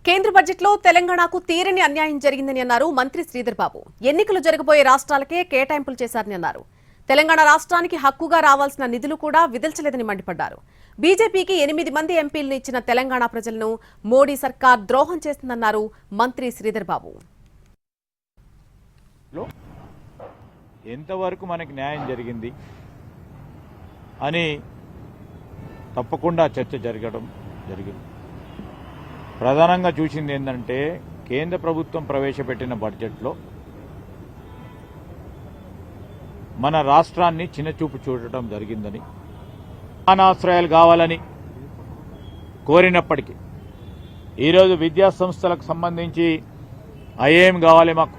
కేంద్ర బడ్జెట్లో తెలంగాణకు తీరని అన్యాయం జరిగిందని అన్నారు మంత్రి శ్రీధర్ బాబు. ఎన్నికలు జరగబోయే రాష్ట్రాలకే కేటాయింపులు చేశారని అన్నారు. తెలంగాణ రాష్ట్రానికి హక్కుగా రావాల్సిన నిధులు కూడా విదిల్చలేదని మండిపడ్డారు. బీజేపీకి 8 మంది ఎంపీలను ఇచ్చిన తెలంగాణ ప్రజలను మోడీ సర్కార్ ద్రోహం చేస్తుందన్నారు మంత్రి శ్రీధర్ బాబు. ఎంతవరకు మనకి న్యాయం జరిగింది అని తప్పకుండా చర్చ జరిగింది. ప్రధానంగా చూసింది ఏంటంటే కేంద్ర ప్రభుత్వం ప్రవేశపెట్టిన బడ్జెట్లో మన రాష్ట్రాన్ని చిన్నచూపు చూడటం జరిగిందని, విమానాశ్రయాలు కావాలని కోరినప్పటికీ ఈరోజు విద్యా సంస్థలకు సంబంధించి ఐఏఎం కావాలి, మాకు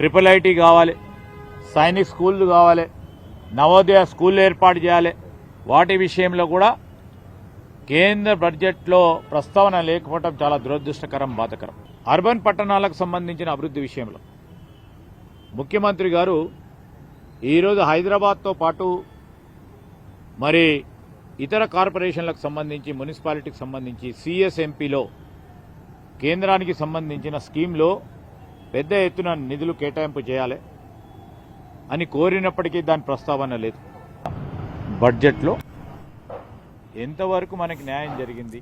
IIIT కావాలి, సైనిక్ స్కూళ్ళు కావాలి, నవోదయ స్కూళ్ళు ఏర్పాటు చేయాలి. వాటి విషయంలో కూడా కేంద్ర బడ్జెట్లో ప్రస్తావన లేకపోవడం చాలా దురదృష్టకరం, బాధకరం. అర్బన్ పట్టణాలకు సంబంధించిన అభివృద్ధి విషయంలో ముఖ్యమంత్రి గారు ఈరోజు హైదరాబాద్తో పాటు మరి ఇతర కార్పొరేషన్లకు సంబంధించి, మున్సిపాలిటీకి సంబంధించి CSMPలో కేంద్రానికి సంబంధించిన స్కీమ్లో పెద్ద ఎత్తున నిధులు కేటాయింపు చేయాలి అని కోరినప్పటికీ దాని ప్రస్తావన లేదు. బడ్జెట్లో ఎంతవరకు మనకి న్యాయం జరిగింది